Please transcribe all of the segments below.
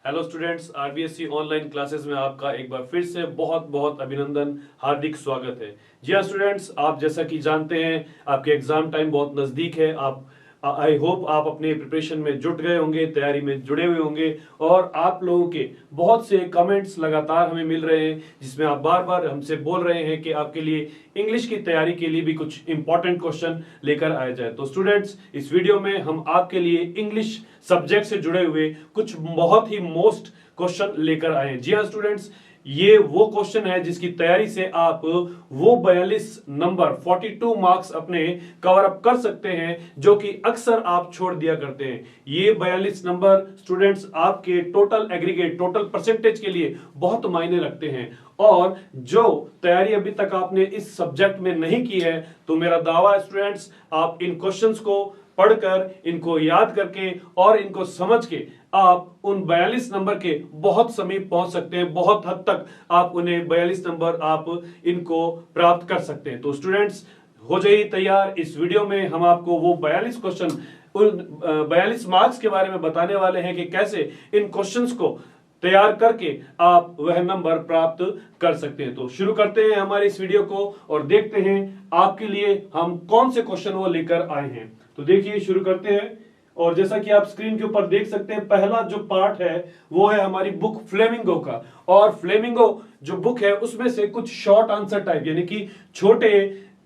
Hello students, RBSC online classes में आपका एक बार फिर से बहुत बहुत अभिनंदन, हार्दिक स्वागत है। जी हाँ स्टूडेंट्स, आप जैसा कि जानते हैं आपके एग्जाम टाइम बहुत नज़दीक है। आप आई होप आप अपने प्रिपरेशन में जुट गए होंगे, तैयारी में जुड़े हुए होंगे और आप लोगों के बहुत से कमेंट्स लगातार हमें मिल रहे हैं जिसमें आप बार बार हमसे बोल रहे हैं कि आपके लिए इंग्लिश की तैयारी के लिए भी कुछ इंपॉर्टेंट क्वेश्चन लेकर आया जाए। तो स्टूडेंट्स, इस वीडियो में हम आपके लिए इंग्लिश सब्जेक्ट से जुड़े हुए कुछ बहुत ही मोस्ट क्वेश्चन लेकर आए हैं। जी हाँ स्टूडेंट्स, ये वो क्वेश्चन है जिसकी तैयारी से आप वो 42 नंबर 42 मार्क्स अपने कवर अप कर सकते हैं जो कि अक्सर आप छोड़ दिया करते हैं। ये 42 नंबर स्टूडेंट्स आपके टोटल एग्रीगेट टोटल परसेंटेज के लिए बहुत मायने रखते हैं और जो तैयारी अभी तक आपने इस सब्जेक्ट में नहीं की है तो मेरा दावा है स्टूडेंट्स, आप इन क्वेश्चंस को पढ़कर, इनको याद करके और इनको समझ के आप उन 42 नंबर के बहुत समीप पहुंच सकते हैं। बहुत हद तक आप उन्हें 42 नंबर आप इनको प्राप्त कर सकते हैं। तो स्टूडेंट्स, हो जाइए तैयार। इस वीडियो में हम आपको वो 42 क्वेश्चन, उन 42 मार्क्स के बारे में बताने वाले हैं कि कैसे इन क्वेश्चंस को तैयार करके आप वह नंबर प्राप्त कर सकते हैं। तो शुरू करते हैं हमारे इस वीडियो को और देखते हैं आपके लिए हम कौन से क्वेश्चन वो लेकर आए हैं। तो देखिए, शुरू करते हैं। और जैसा कि आप स्क्रीन के ऊपर देख सकते हैं, पहला जो पार्ट है वो है हमारी बुक फ्लेमिंगो का। और फ्लेमिंगो जो बुक है उसमें से कुछ शॉर्ट आंसर टाइप यानी कि छोटे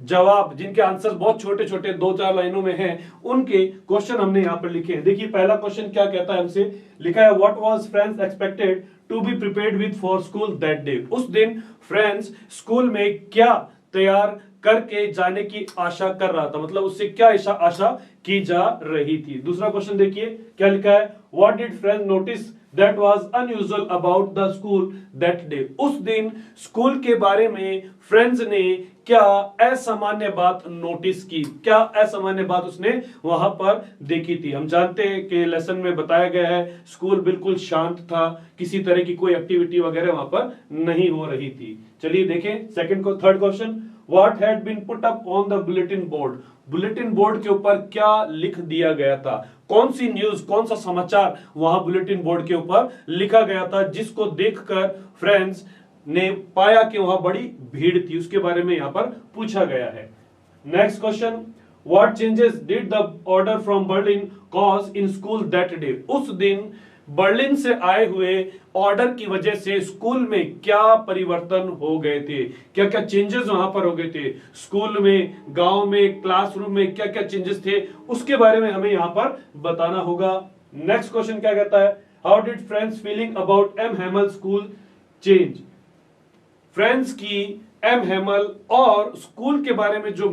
जवाब जिनके आंसर बहुत छोटे छोटे 2-4 लाइनों में हैं, उनके क्वेश्चन हमने यहां पर लिखे हैं। देखिए पहला क्वेश्चन क्या कहता है, हमसे लिखा है what was Franz expected to be prepared with for school that day. उस दिन फ्रेंड्स स्कूल में क्या तैयार करके जाने की आशा कर रहा था, मतलब उससे क्या आशा की जा रही थी। दूसरा क्वेश्चन देखिए क्या लिखा है, what did friends notice that was unusual about the school that day. उस दिन स्कूल के बारे में फ्रेंड्स ने क्या असामान्य बात नोटिस की, क्या असामान्य बात उसने वहां पर देखी थी। हम जानते हैं कि लेसन में बताया गया है स्कूल बिल्कुल शांत था, किसी तरह की कोई एक्टिविटी वगैरह वहां पर नहीं हो रही थी। चलिए देखें third question, What had been put up on the bulletin board? Bulletin board के ऊपर क्या लिख दिया गया था, कौन सी न्यूज, कौन सा समाचार वहां बुलेटिन बोर्ड के ऊपर लिखा गया था जिसको देखकर फ्रेंड्स ने पाया कि वहां बड़ी भीड़ थी, उसके बारे में यहां पर पूछा गया है। Next question, what changes did the order from Berlin cause in school that day. उस दिन बर्लिन से आए हुए ऑर्डर की वजह से स्कूल में क्या परिवर्तन हो गए थे, क्या क्या चेंजेस वहां पर हो गए थे, स्कूल में, गांव में, क्लासरूम में क्या क्या चेंजेस थे, उसके बारे में हमें यहां पर बताना होगा। नेक्स्ट क्वेश्चन क्या कहता है, how did friends feeling about M Hamel school change. Friends की एम हेमल और स्कूल के बारे में जो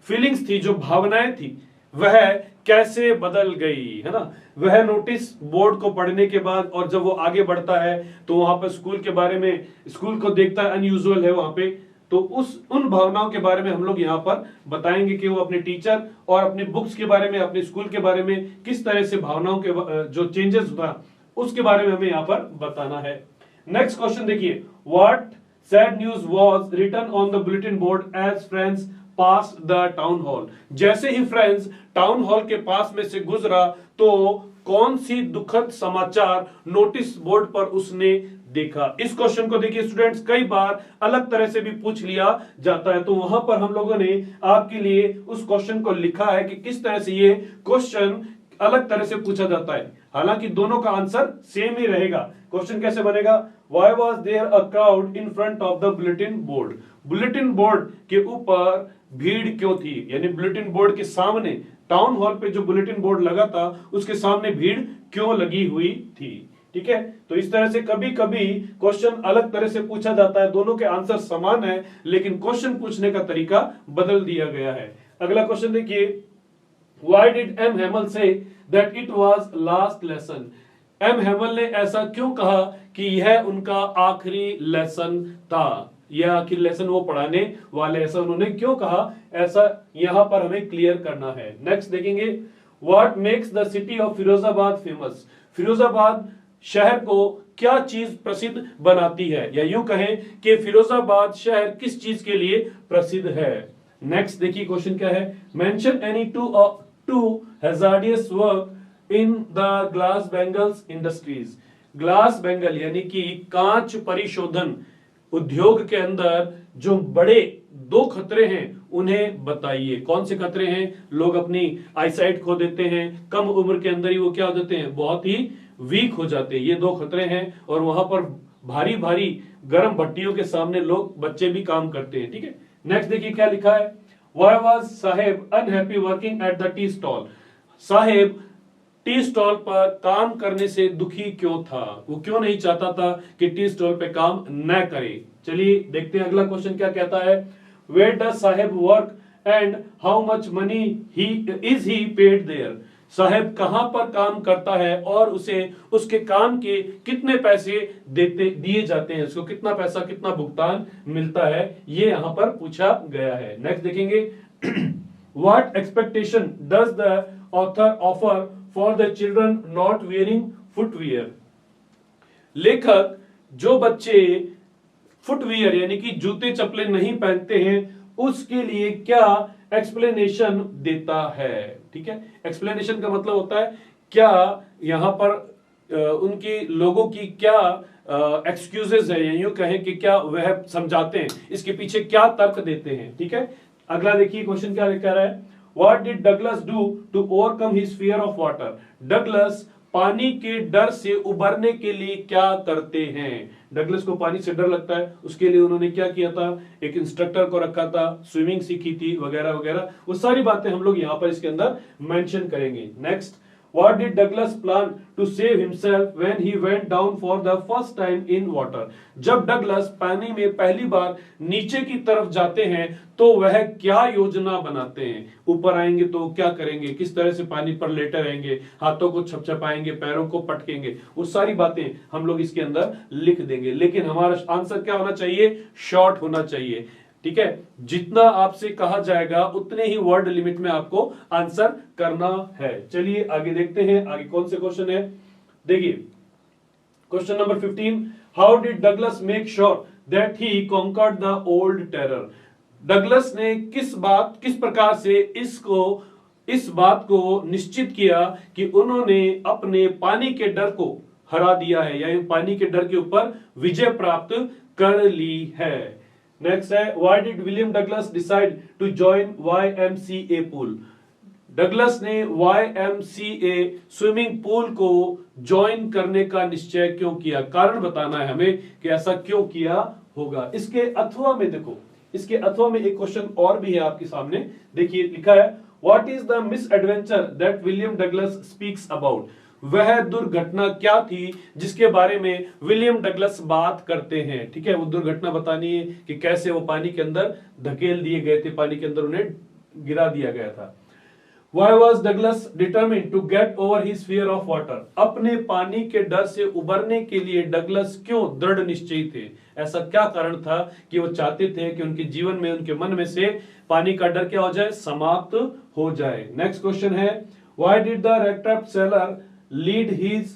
फीलिंग्स थी, जो भावनाएं थी, वह कैसे बदल गई, है ना। वह नोटिस बोर्ड को पढ़ने के बाद और जब वो आगे बढ़ता है तो वहां पर स्कूल के बारे में, स्कूल को देखता है अनयूजुअल है वहां पे, तो उन भावनाओं के बारे में हम लोग यहाँ पर बताएंगे कि वो अपने टीचर और अपने बुक्स के बारे में, अपने स्कूल के बारे में किस तरह से भावनाओं के जो चेंजेस हुआ उसके बारे में हमें यहाँ पर बताना है। नेक्स्ट क्वेश्चन देखिए, what sad news was written on the bulletin board as Franz pass the town hall. जैसे ही फ्रेंड्स टाउन हॉल के पास में से गुजरा तो कौन सी दुखद समाचार नोटिस बोर्ड पर उसने देखा। इस क्वेश्चन को देखिए स्टूडेंट्स, कई बार अलग तरह से भी पूछ लिया जाता है, तो वहां पर हम लोगों ने आपके लिए उस क्वेश्चन को लिखा है कि किस तरह से ये क्वेश्चन अलग तरह से पूछा जाता है। हालांकि दोनों का आंसर सेम ही रहेगा। क्वेश्चन कैसे बनेगा, why was there a crowd in front of the bulletin board. Bulletin board के ऊपर भीड़ क्यों थी, यानी बुलेटिन बोर्ड के सामने, टाउन हॉल पे जो बुलेटिन बोर्ड लगा था उसके सामने भीड़ क्यों लगी हुई थी। ठीक है, तो इस तरह से कभी कभी क्वेश्चन अलग तरह से पूछा जाता है, दोनों के आंसर समान है लेकिन क्वेश्चन पूछने का तरीका बदल दिया गया है। अगला क्वेश्चन देखिए, why did M Hamel say that it was last lesson. M Hamel ने ऐसा क्यों कहा कि यह उनका आखिरी लेसन था, यह आखिरी लेसन वो पढ़ाने वाले, ऐसा उन्होंने क्यों कहा, ऐसा यहां पर हमें क्लियर करना है। नेक्स्ट देखेंगे, what makes the city of Firozabad famous. Firozabad शहर को क्या चीज प्रसिद्ध बनाती है, या यूं कहें कि फिरोजाबाद शहर किस चीज के लिए प्रसिद्ध है। नेक्स्ट देखिए क्वेश्चन क्या है, mention any two hazardous work in the glass bangles industries. Glass bangle यानी कि कांच परिशोधन उद्योग के अंदर जो बड़े दो खतरे हैं उन्हें बताइए। कौन से खतरे हैं? लोग अपनी आईसाइट खो देते हैं, कम उम्र के अंदर ही वो क्या हो जाते हैं, बहुत ही वीक हो जाते हैं। ये दो खतरे हैं और वहां पर भारी भारी गर्म भट्टियों के सामने लोग बच्चे भी काम करते हैं। ठीक है, नेक्स्ट देखिए क्या लिखा है। Why was Saheb unhappy working at the tea stall? Saheb tea stall पर काम करने से दुखी क्यों था? वो क्यों नहीं चाहता था कि टी स्टॉल पे काम न करे? चलिए देखते हैं अगला क्वेश्चन क्या कहता है। Where does Saheb work and how much money he paid there? Saheb कहां पर काम करता है और उसे उसके काम के कितने पैसे दिए जाते हैं, उसको कितना पैसा, कितना भुगतान मिलता है, ये यहां पर पूछा गया है। नेक्स्ट देखेंगे। What expectation does the author offer for the children not wearing footwear? लेखक जो बच्चे फुटवियर यानी कि जूते चप्पलें नहीं पहनते हैं उसके लिए क्या एक्सप्लेनेशन देता है? ठीक है, एक्सप्लेनेशन का मतलब होता है क्या यहां पर उनकी लोगों की क्या एक्सक्यूजेस है, या यूं कहें कि क्या वह समझाते हैं, इसके पीछे क्या तर्क देते हैं। ठीक है, अगला देखिए क्वेश्चन क्या कह रहा है। What did Douglas do to overcome his fear of water? Douglas पानी के डर से उबरने के लिए क्या करते हैं? डगलस को पानी से डर लगता है, उसके लिए उन्होंने क्या किया था, एक इंस्ट्रक्टर को रखा था, स्विमिंग सीखी थी वगैरह वगैरह। वो सारी बातें हम लोग यहां पर इसके अंदर मेंशन करेंगे। Next, What did Douglas plan to save himself when he went down for the first time in water? जब डगलस पानी में पहली बार नीचे की तरफ जाते हैं तो वह क्या योजना बनाते हैं? ऊपर आएंगे तो क्या करेंगे, किस तरह से पानी पर लेटे रहेंगे, हाथों को छपछपाएंगे, पैरों को पटकेंगे, वो सारी बातें हम लोग इसके अंदर लिख देंगे। लेकिन हमारा आंसर क्या होना चाहिए, शॉर्ट होना चाहिए। ठीक है, जितना आपसे कहा जाएगा उतने ही वर्ड लिमिट में आपको आंसर करना है। चलिए आगे देखते हैं, आगे कौन से क्वेश्चन है। देखिए question number 15। How did Douglas make sure that he conquered the old terror? Douglas ने किस प्रकार से इस बात को निश्चित किया कि उन्होंने अपने पानी के डर को हरा दिया है, या पानी के डर के ऊपर विजय प्राप्त कर ली है। नेक्स्ट है, why did William Douglas decide to join YMCA pool? Douglas ने YMCA स्विमिंग पूल को ज्वाइन करने का निश्चय क्यों किया? कारण बताना है हमें कि ऐसा क्यों किया होगा। इसके अथवा में देखो, इसके अथवा में एक क्वेश्चन और भी है आपके सामने। देखिए लिखा है, what is the miss adventure that William Douglas speaks about? वह दुर्घटना क्या थी जिसके बारे में विलियम डगलस बात करते हैं? ठीक है, वो दुर्घटना बतानी है कि कैसे वो पानी के अंदर धकेल दिए गए थे, पानी के अंदर उन्हें गिरा दिया गया था। Why was Douglas determined to get over his fear of water? अपने पानी के डर से उबरने के लिए डगलस क्यों दृढ़ निश्चयी थे? ऐसा क्या कारण था कि वो चाहते थे कि उनके जीवन में, उनके मन में से पानी का डर क्या हो जाए, समाप्त हो जाए। नेक्स्ट क्वेश्चन है, Why did the rat trap seller lead his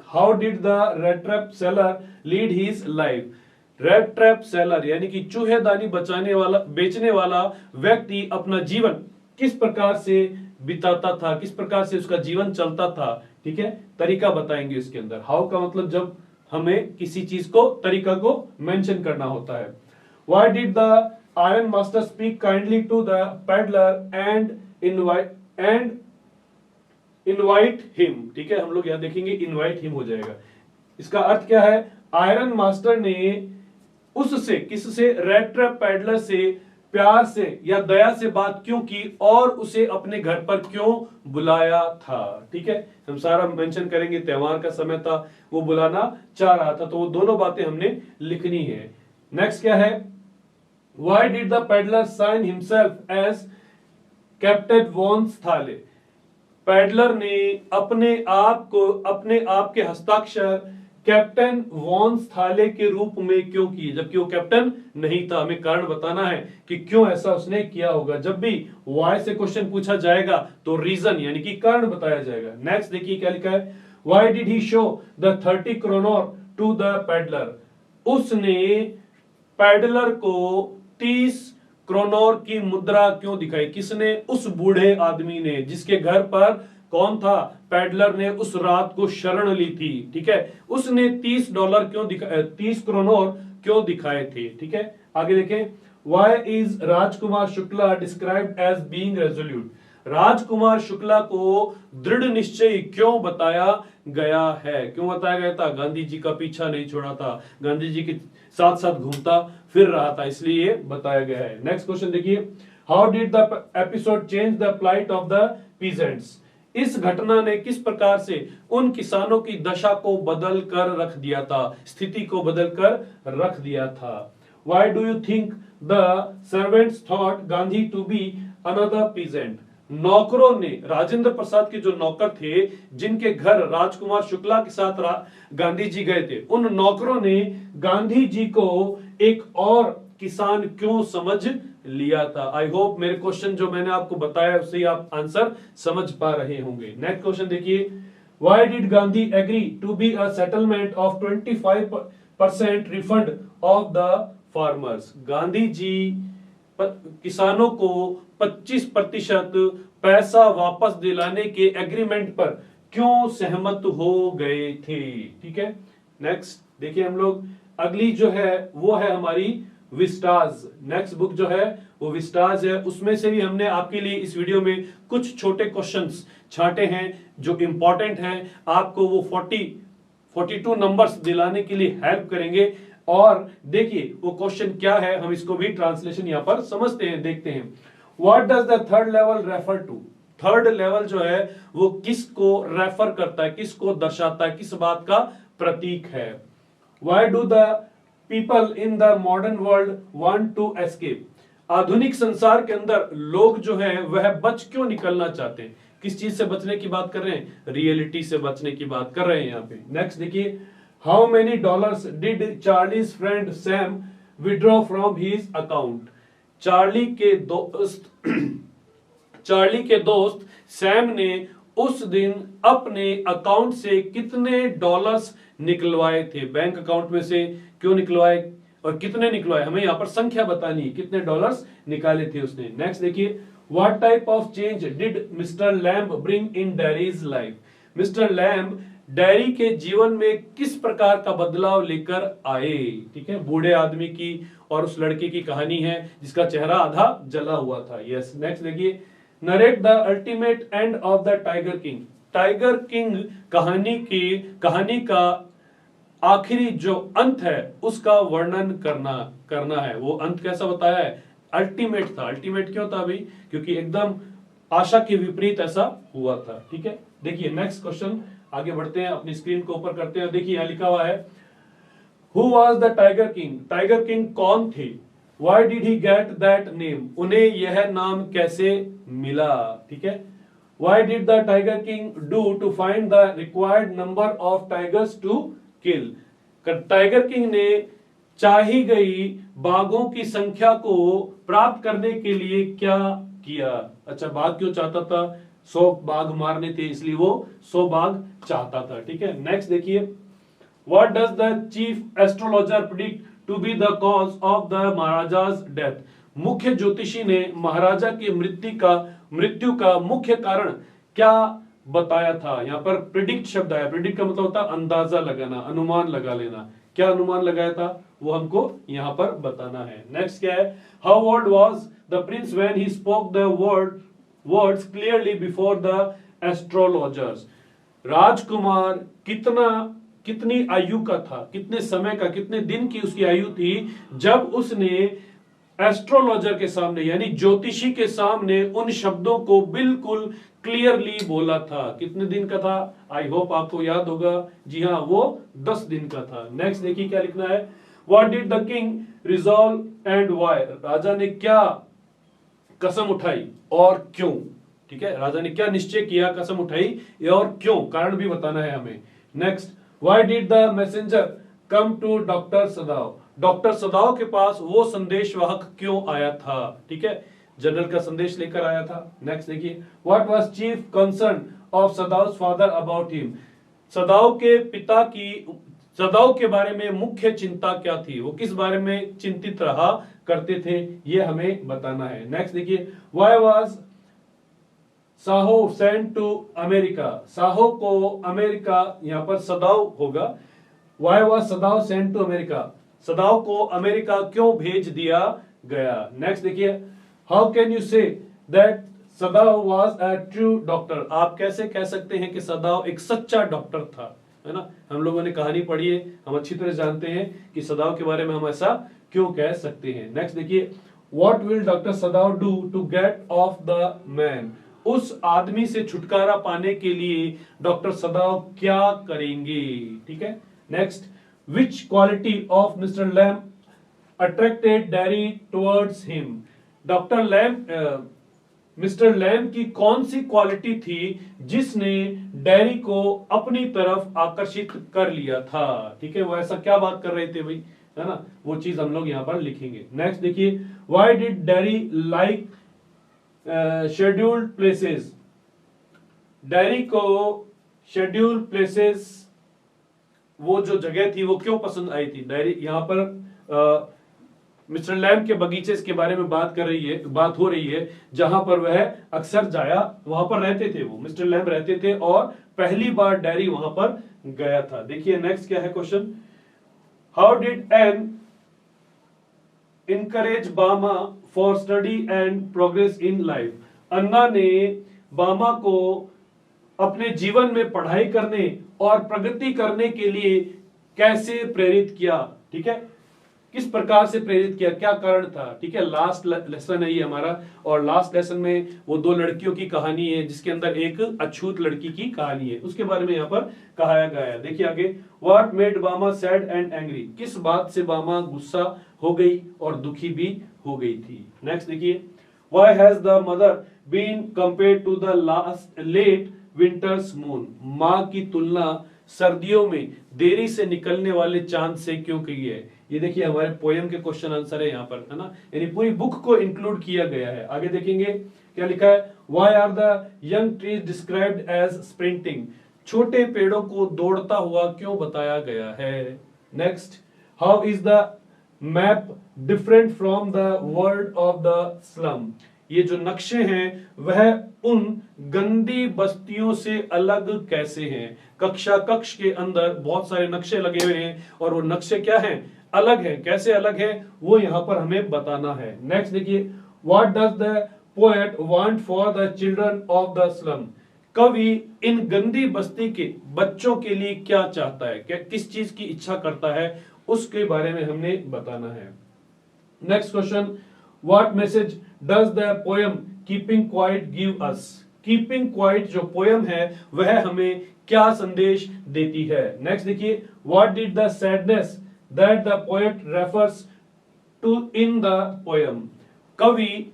how did the rat trap seller lead his life? Red trap seller यानी कि चूहेदानी बेचने वाला व्यक्ति अपना जीवन किस प्रकार से बिताता था, किस प्रकार से उसका जीवन चलता था। ठीक है, तरीका बताएंगे इसके अंदर। हाउ का मतलब जब हमें किसी चीज को, तरीका को मेंशन करना होता है। Why did the iron master speak kindly to the peddler and invite him? ठीक है, हम लोग यहां देखेंगे इनवाइट हिम हो जाएगा। इसका अर्थ क्या है, आयरन मास्टर ने उससे, किससे, रेड ट्रैप पैडलर से प्यार से या दया से बात क्यों की और उसे अपने घर पर क्यों बुलाया था। ठीक है, हम सारा मेंशन करेंगे। त्योहार का समय था, वो बुलाना चाह रहा था, तो वो दोनों बातें हमने लिखनी है। नेक्स्ट क्या है, why did the peddler sign himself as captain von Stahle? Peddler ने अपने आप के हस्ताक्षर कैप्टन वॉन्स थाले के रूप में क्यों किए, जबकि वो कैप्टन नहीं था। हमें कारण बताना है कि क्यों ऐसा उसने किया होगा। जब भी वाई से क्वेश्चन पूछा जाएगा तो रीजन यानी कि कारण बताया जाएगा। नेक्स्ट देखिए क्या लिखा है, why did he show the 30 kronor to the peddler? उसने पैडलर को 30 क्रोनोर की मुद्रा क्यों दिखाई? किसने? उस बूढ़े आदमी ने, जिसके घर पर कौन था पैडलर ने उस रात को शरण ली थी, ठीक है, उसने $30 क्यों दिखाए, 30 क्रोनोर क्यों दिखाए थे, ठीक है। आगे देखें, why is Rajkumar Shukla described as being resolute, Rajkumar Shukla को दृढ़ निश्चयी क्यों बताया गया है, क्यों बताया गया था, गांधी जी का पीछा नहीं छोड़ा था, गांधी जी के साथ साथ घूमता फिर रहा था, इसलिए बताया गया है। नेक्स्ट क्वेश्चन देखिए, how did the episode change the plight of the peasants, इस घटना ने किस प्रकार से उन किसानों की दशा को बदल कर रख दिया था, स्थिति को बदल कर रख दिया था। Why do you think the servants thought Gandhi to be another peasant? नौकरों ने, राजेंद्र प्रसाद के जो नौकर थे जिनके घर राजकुमार शुक्ला के साथ गांधी जी गए थे, उन नौकरों ने गांधी जी को एक और किसान क्यों समझ लिया था। आई होप मेरे क्वेश्चन जो मैंने आपको बताया उससे आप आंसर समझ पा रहे होंगे। नेक्स्ट क्वेश्चन देखिए, why did Gandhi agree to be a settlement of 25% refund of the farmers, Gandhi ji किसानों को 25% पैसा वापस दिलाने के एग्रीमेंट पर क्यों सहमत हो गए थे, ठीक है। नेक्स्ट देखिए, हम लोग अगली जो है वो है हमारी विस्टाज, नेक्स्ट बुक जो है वो विस्टाज है, उसमें से भी हमने आपके लिए इस वीडियो में कुछ छोटे क्वेश्चंस छांटे हैं जो इंपॉर्टेंट हैं, आपको वो 42 नंबर्स दिलाने के लिए हेल्प करेंगे। और देखिए वो क्वेश्चन क्या है, हम इसको भी ट्रांसलेशन यहां पर समझते हैं, देखते हैं। What does the third level refer to, third level जो है वो किसको रेफर करता है, किसको दर्शाता है, किस बात का प्रतीक है। Why do the people in the modern world want to escape, आधुनिक संसार के अंदर लोग जो हैं वह बच क्यों निकलना चाहते हैं, किस चीज से बचने की बात कर रहे हैं, रियलिटी से बचने की बात कर रहे हैं यहां पे। नेक्स्ट देखिए, how many dollars did Charlie's friend Sam withdraw from his account, Charlie के दोस्त सैम ने उस दिन अपने अकाउंट से कितने डॉलर्स निकलवाए थे, बैंक अकाउंट में से क्यों निकलवाए और कितने निकलवाए, हमें यहां पर संख्या बतानी है, कितने डॉलर्स निकाले थे उसने। नेक्स्ट देखिए, what type of change did mister Lamb bring in Derry's life, mister Lamb Derry के जीवन में किस प्रकार का बदलाव लेकर आए, ठीक है, बूढ़े आदमी की और उस लड़के की कहानी है जिसका चेहरा आधा जला हुआ था। यस। नेक्स्ट देखिए, narrate the ultimate end of the tiger king, tiger king कहानी का आखिरी जो अंत है उसका वर्णन करना है। वो अंत कैसा बताया है, अल्टीमेट था। अल्टीमेट क्यों था भाई, क्योंकि एकदम आशा के विपरीत ऐसा हुआ था, ठीक है। देखिए नेक्स्ट क्वेश्चन, आगे बढ़ते हैं, अपनी स्क्रीन को ऊपर करते हैं। देखिए यहां लिखा हुआ है, who was the tiger king, tiger king कौन थे, why did he get that name, उन्हें यह नाम कैसे मिला, ठीक है। Why did the tiger king do to find the required number of tigers to kill, tiger king ने चाही गई बाघों की संख्या को प्राप्त करने के लिए क्या किया। अच्छा, बाघ क्यों चाहता था, 100 बाघ मारने थे इसलिए वो 100 बाघ चाहता था, ठीक है। नेक्स्ट देखिए, what does the chief astrologer predict to be the cause of the maharaja's death, मुख्य ज्योतिषी ने महाराजा की मृत्यु का मुख्य कारण क्या बताया था। यहां पर प्रिडिक्ट शब्द आया, प्रिडिक्ट का मतलब होता है अंदाजा लगाना, अनुमान लगा लेना, क्या अनुमान लगाया था वो हमको यहां पर बताना है। नेक्स्ट क्या है, how old was the prince when he spoke the words clearly before the astrologers, राजकुमार कितनी आयु का था, कितने समय का, कितने दिन की उसकी आयु थी जब उसने एस्ट्रोलॉजर के सामने यानी ज्योतिषी के सामने उन शब्दों को बिल्कुल क्लियरली बोला था। कितने दिन का था, आई होप आपको याद होगा, जी हाँ वो 10 दिन का था। नेक्स्ट देखिए क्या लिखना है, what did the king resolve and why, राजा ने क्या कसम उठाई और क्यों, ठीक है, राजा ने क्या निश्चय किया, कसम उठाई और क्यों, कारण भी बताना है हमें। Next, why did the messenger come to doctor Sadao, doctor Sadao के पास वो संदेशवाहक क्यों आया था, ठीक है, जनरल का संदेश लेकर आया था। नेक्स्ट देखिए, what was chief concern of सदाव father about him, सदाव के बारे में मुख्य चिंता क्या थी, वो किस बारे में चिंतित रहा करते थे, ये हमें बताना है। नेक्स्ट देखिए, why was Sadao sent to America, Sadao को अमेरिका, यहां पर सदाव होगा, why was Sadao sent to America, Sadao को अमेरिका क्यों भेज दिया गया। नेक्स्ट देखिए, how can you say that Sadao was a true doctor, आप कैसे कह सकते हैं कि सदाव एक सच्चा डॉक्टर था, है ना। हम लोगों ने कहानी पढ़ी है, हम अच्छी तरह जानते हैं कि सदाव के बारे में हम ऐसा क्यों कह सकते हैं। नेक्स्ट देखिए, what will doctor Sadao do to get off the man, उस आदमी से छुटकारा पाने के लिए डॉक्टर सदाव क्या करेंगे, ठीक है। Next, which quality of mister Lamb attracted Derry towards him, doctor Lamb mister Lamb की कौन सी क्वालिटी थी जिसने डैरी को अपनी तरफ आकर्षित कर लिया था, ठीक है। वो ऐसा क्या बात कर रहे थे भाई, है ना, वो चीज हम लोग यहां पर लिखेंगे। नेक्स्ट देखिए, why did dairy like scheduled places, dairy को शेड्यूल्ड प्लेसेस, वो जो जगह थी वो क्यों पसंद आई थी। डैरी यहां पर मिस्टर लैम के बगीचे के बारे में बात हो रही है, जहां पर वह अक्सर जाया, वहां पर रहते थे, वो मिस्टर लैम रहते थे और पहली बार डैरी वहां पर गया था। देखिए नेक्स्ट क्या है question, how did Anna encourage Bama for study and progress in life, Anna ने बामा को अपने जीवन में पढ़ाई करने और प्रगति करने के लिए कैसे प्रेरित किया, ठीक है, किस प्रकार से प्रेरित किया, क्या कारण था, ठीक है। लास्ट लेसन है ये हमारा, और लास्ट लेसन में वो दो लड़कियों की कहानी है जिसके अंदर एक अछूत लड़की की कहानी है, उसके बारे में यहाँ पर कहा गया है। देखिए आगे, व्हाट मेड बामा सैड एंड एंग्री, किस बात से बामा गुस्सा हो गई और दुखी भी हो गई थी। नेक्स्ट देखिए, why has the mother been compared to the last late winter's moon, माँ की तुलना सर्दियों में देरी से निकलने वाले चांद से क्यों की है। ये देखिए हमारे पोयम के क्वेश्चन आंसर है यहाँ पर, है ना, यानी पूरी बुक को इंक्लूड किया गया है। आगे देखेंगे क्या लिखा है, why are the young trees described as sprinting, छोटे पेड़ों को दौड़ता हुआ क्यों बताया गया है। Next, how is the map different from the world of the slum, ये जो नक्शे हैं वह उन गंदी बस्तियों से अलग कैसे हैं। कक्ष के अंदर बहुत सारे नक्शे लगे हुए हैं और वो नक्शे क्या हैं, अलग है, कैसे अलग है वो यहां पर हमें बताना है। नेक्स्ट देखिए, what does the poet want for the children of the slum, कवि इन गंदी बस्ती के बच्चों के लिए क्या चाहता है, क्या किस चीज की इच्छा करता है, उसके बारे में हमने बताना है। Next question, what message does the poem keeping quiet give us, keeping quiet जो पोएम है वह हमें क्या संदेश देती है। नेक्स्ट देखिए, what did the sadness that the poet refers to in the poem, कवि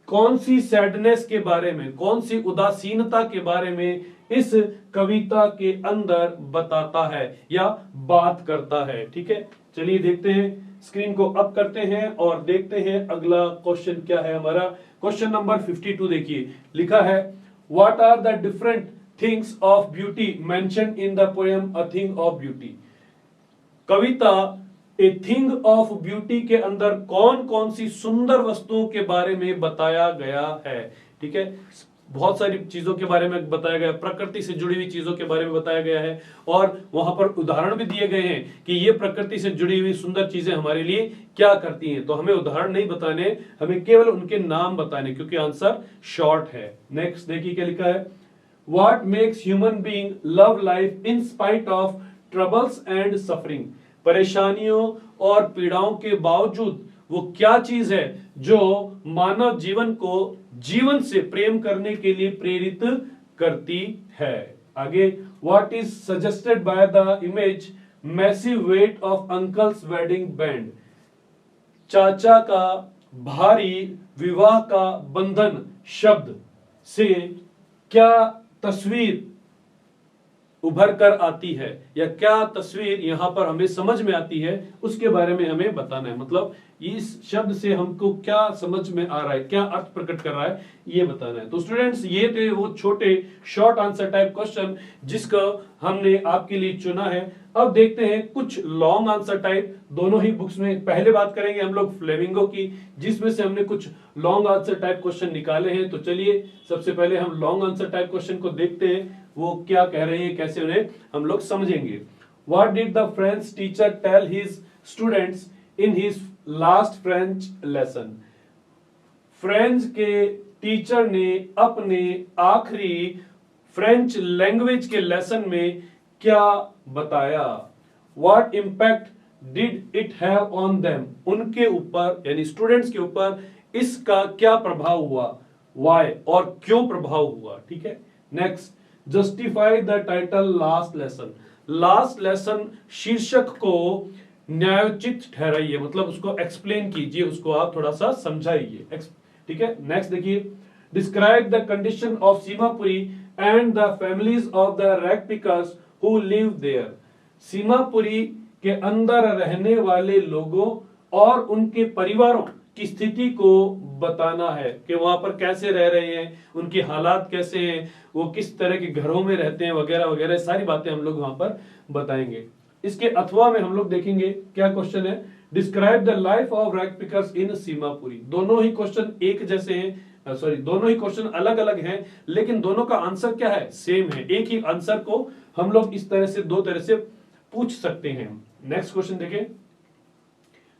कौन सी सैडनेस के बारे में, कौन सी उदासीनता के बारे में इस कविता के अंदर बताता है या बात करता है, ठीक है। चलिए देखते हैं, स्क्रीन को अप करते हैं और देखते हैं अगला क्वेश्चन क्या है हमारा। क्वेश्चन नंबर 52 देखिए, लिखा है, what are the different things of beauty mentioned in the poem a thing of beauty, कविता ए थिंग ऑफ ब्यूटी के अंदर कौन कौन सी सुंदर वस्तुओं के बारे में बताया गया है, ठीक है। बहुत सारी चीजों के बारे में बताया गया, प्रकृति से जुड़ी हुई चीजों के बारे में बताया गया है और वहां पर उदाहरण भी दिए गए हैं कि ये प्रकृति से जुड़ी हुई सुंदर चीजें हमारे लिए क्या करती हैं। तो हमें उदाहरण नहीं बताने, हमें केवल उनके नाम बताने, क्योंकि आंसर शॉर्ट है। नेक्स्ट देखिए क्या लिखा है, what makes human being love life in spite of troubles and suffering, परेशानियों और पीड़ाओं के बावजूद वो क्या चीज है जो मानव जीवन को जीवन से प्रेम करने के लिए प्रेरित करती है। आगे, what is suggested by the image massive weight of uncle's wedding band, चाचा का भारी विवाह का बंधन शब्द से क्या तस्वीर उभर कर आती है, या क्या तस्वीर यहाँ पर हमें समझ में आती है, उसके बारे में हमें बताना है। मतलब इस शब्द से हमको क्या समझ में आ रहा है, क्या अर्थ प्रकट कर रहा है, ये बताना है। तो स्टूडेंट्स, ये थे वो छोटे शॉर्ट आंसर टाइप क्वेश्चन जिसका हमने आपके लिए चुना है। अब देखते हैं कुछ लॉन्ग आंसर टाइप दोनों ही बुक्स में। पहले बात करेंगे हम लोग फ्लेमिंगो की, जिसमें से हमने कुछ लॉन्ग आंसर टाइप क्वेश्चन निकाले हैं। तो चलिए सबसे पहले हम लॉन्ग आंसर टाइप क्वेश्चन को देखते हैं, वो क्या कह रहे हैं, कैसे उन्हें हम लोग समझेंगे। What did the French teacher tell his students in his last French lesson? French के टीचर ने अपने आखिरी फ्रेंच लैंग्वेज के लेसन में क्या बताया? What impact did it have on them? उनके ऊपर यानी स्टूडेंट्स के ऊपर इसका क्या प्रभाव हुआ? Why और क्यों प्रभाव हुआ? ठीक है। Next, justify the title last lesson. Last lesson शीर्षक को न्यायोचित ठहराइए, मतलब उसको एक्सप्लेन कीजिए, उसको आप थोड़ा सा समझाइए। ठीक है। नेक्स्ट देखिए, describe the condition of Seemapuri and the families of the rag pickers who live there. Seemapuri के अंदर रहने वाले लोगों और उनके परिवारों की स्थिति को बताना है कि वहां पर कैसे रह रहे हैं, उनके हालात कैसे हैं, वो किस तरह के घरों में रहते हैं, वगैरह वगैरह सारी बातें हम लोग वहां पर बताएंगे। इसके अथवा में हम लोग देखेंगे क्या क्वेश्चन है, describe the life of rag pickers in Seemapuri. दोनों ही क्वेश्चन एक जैसे हैं, सॉरी दोनों ही क्वेश्चन अलग अलग हैं, लेकिन दोनों का आंसर क्या है, सेम है। एक ही आंसर को हम लोग इस तरह से दो तरह से पूछ सकते हैं। नेक्स्ट क्वेश्चन देखें,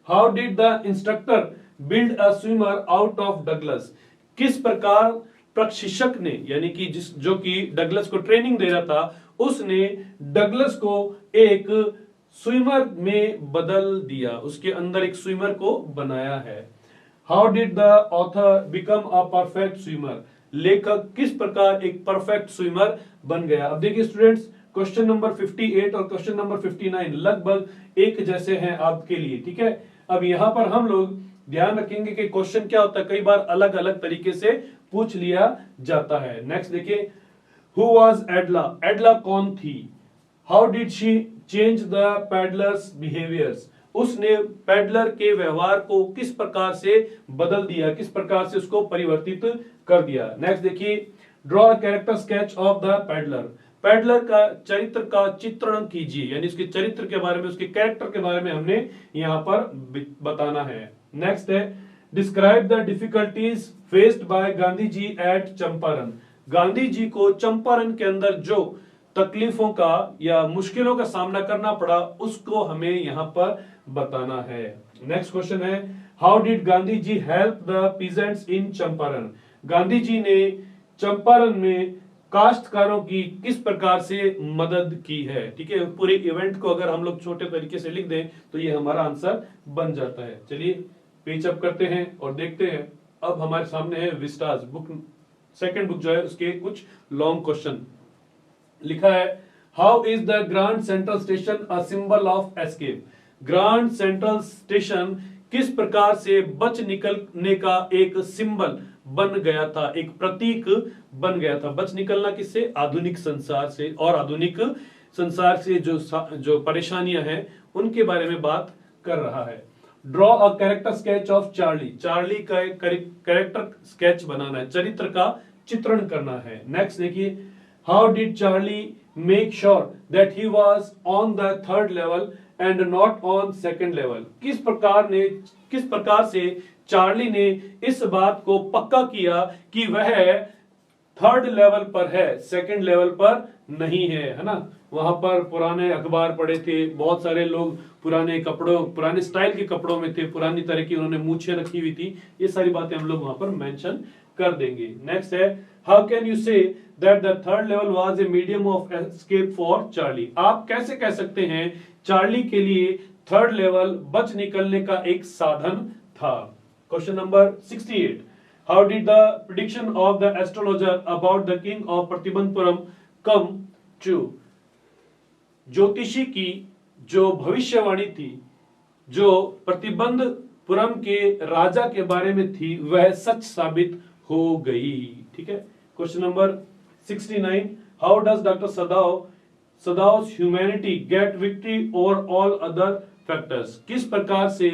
how did the instructor build a swimmer out of Douglas. किस प्रकार प्रशिक्षक ने, यानी कि जो कि डगलस को ट्रेनिंग दे रहा था, उसने डगलस को एक स्विमर में बदल दिया, उसके अंदर एक स्विमर को बनाया है। How did the author become a perfect swimmer. लेखक किस प्रकार एक परफेक्ट स्विमर बन गया। अब देखिए स्टूडेंट्स, क्वेश्चन नंबर 58 और क्वेश्चन नंबर 59 लगभग एक जैसे हैं आपके लिए। ठीक है। अब यहां पर हम लोग ध्यान रखेंगे कि क्वेश्चन क्या होता है, कई बार अलग अलग तरीके से पूछ लिया जाता है। नेक्स्ट देखिए, हु वाज एडला। एडला कौन थी। How did she change the peddlers behaviours. उसने पैडलर के व्यवहार को किस प्रकार से बदल दिया, किस प्रकार से उसको परिवर्तित कर दिया। नेक्स्ट देखिए, draw a character sketch of the peddler. Peddler का चरित्र का चित्रण कीजिए, यानी उसके चरित्र के बारे में, उसके कैरेक्टर के बारे में हमने यहां पर बताना है। नेक्स्ट है, describe the difficulties faced by Gandhi ji at Champaran. Gandhi ji को चंपारण के अंदर जो तकलीफों का या मुश्किलों का सामना करना पड़ा, उसको हमें यहां पर बताना है। नेक्स्ट क्वेश्चन है, how did Gandhi ji help the peasants in Champaran. Gandhi ji ने चंपारण में काश्तकारों की किस प्रकार से मदद की है। ठीक है। पूरे इवेंट को अगर हम लोग छोटे तरीके से लिख दें तो ये हमारा आंसर बन जाता है। चलिए पेज अप करते हैं और देखते हैं। अब हमारे सामने है विस्टास बुक, सेकंड बुक जो है, उसके कुछ लॉन्ग क्वेश्चन लिखा है। How is the grand central station a symbol of escape. Grand central station किस प्रकार से बच निकलने का एक सिंबल बन गया था, एक प्रतीक बन गया था। बच निकलना किससे, आधुनिक संसार से, और आधुनिक संसार से जो परेशानियां हैं उनके बारे में बात कर रहा है। Draw a character sketch of Charlie. Charlie का एक कैरेक्टर स्केच बनाना है, चरित्र का चित्रण करना है। नेक्स्ट देखिए, how did Charlie make sure that he was on the third level and not on second level. किस प्रकार से चार्ली ने इस बात को पक्का किया कि वह थर्ड लेवल पर है, सेकंड लेवल पर नहीं है ना। वहां पर पुराने अखबार पढ़े थे, बहुत सारे लोग पुराने कपड़ों, पुराने स्टाइल के कपड़ों में थे, पुरानी तरह की उन्होंने मूछें रखी हुई थी। ये सारी बातें हम लोग वहां पर मेंशन कर देंगे। नेक्स्ट है, how can you say that the third level was a medium of escape for Charlie. आप कैसे कह सकते हैं चार्ली के लिए थर्ड लेवल बच निकलने का एक साधन था। Question number 68, how did the prediction of the astrologer about the king of Pratibandapuram come true. ज्योतिषी की जो भविष्यवाणी थी, जो प्रतिबंधपुरम के राजा के बारे में थी, वह सच साबित हो गई। ठीक है। Question number 69, how does doctor Sadao Sadao's humanity get victory over all other factors. किस प्रकार से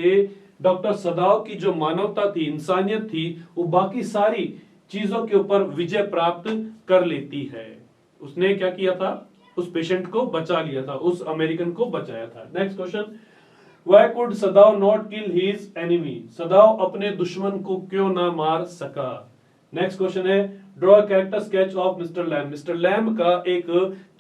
डॉक्टर सदाव की जो मानवता थी, इंसानियत थी, वो बाकी सारी चीजों के ऊपर विजय प्राप्त कर लेती है। उसने क्या किया था? उस पेशेंट को बचा लिया था, उस अमेरिकन को बचाया था। Next question, Why could सदाव not kill his enemy? सदाव अपने दुश्मन को क्यों ना मार सका? नेक्स्ट क्वेश्चन है, draw character sketch of mister lamb. Mister lamb का एक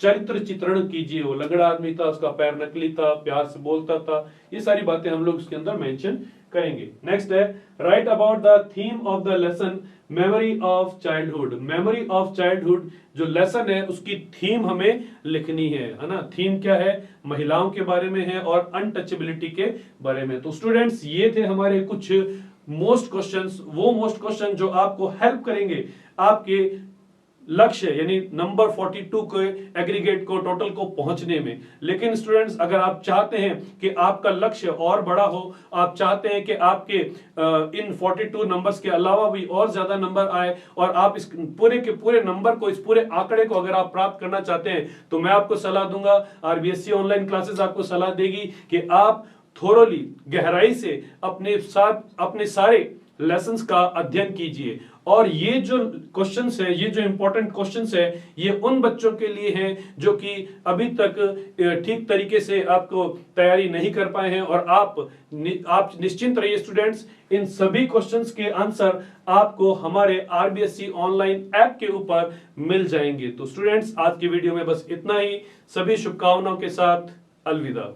चरित्र चित्रण कीजिए। वो लंगड़ा आदमी था, उसका पैर नकली था, प्यार से बोलता था, ये सारी बातें हम लोग इसके अंदर मेंशन करेंगे। नेक्स्ट है, right about the theme of the lesson memory of childhood. Memory of childhood जो लेसन है उसकी थीम हमें लिखनी है ना। थीम क्या है? महिलाओं के बारे में है और अनटचेबिलिटी के बारे में। तो स्टूडेंट्स, ये थे हमारे कुछ मोस्ट क्वेश्चंस, वो मोस्ट क्वेश्चन जो आपको हेल्प करेंगे आपके लक्ष्य यानी नंबर 42 के एग्रीगेट को, टोटल को पहुंचने में। लेकिन स्टूडेंट्स, अगर आप चाहते हैं कि आपका लक्ष्य और बड़ा हो, आप चाहते हैं कि आपके इन 42 नंबर्स के अलावा भी और ज्यादा नंबर आए और आप इस पूरे के पूरे नंबर को, इस पूरे आंकड़े को अगर आप प्राप्त करना चाहते हैं, तो मैं आपको सलाह दूंगा, आरबीएससी ऑनलाइन क्लासेस आपको सलाह देगी कि आप थोरोली, गहराई से अपने सारे लेसन्स का अध्ययन कीजिए। और ये जो क्वेश्चंस है, ये जो इंपॉर्टेंट क्वेश्चंस है, ये उन बच्चों के लिए हैं जो कि अभी तक ठीक तरीके से आपको तैयारी नहीं कर पाए हैं। और आप निश्चिंत रहिए स्टूडेंट्स, इन सभी क्वेश्चंस के आंसर आपको हमारे आरबीएससी ऑनलाइन ऐप के ऊपर मिल जाएंगे। तो स्टूडेंट्स, आज की वीडियो में बस इतना ही। सभी शुभकामनाओं के साथ अलविदा।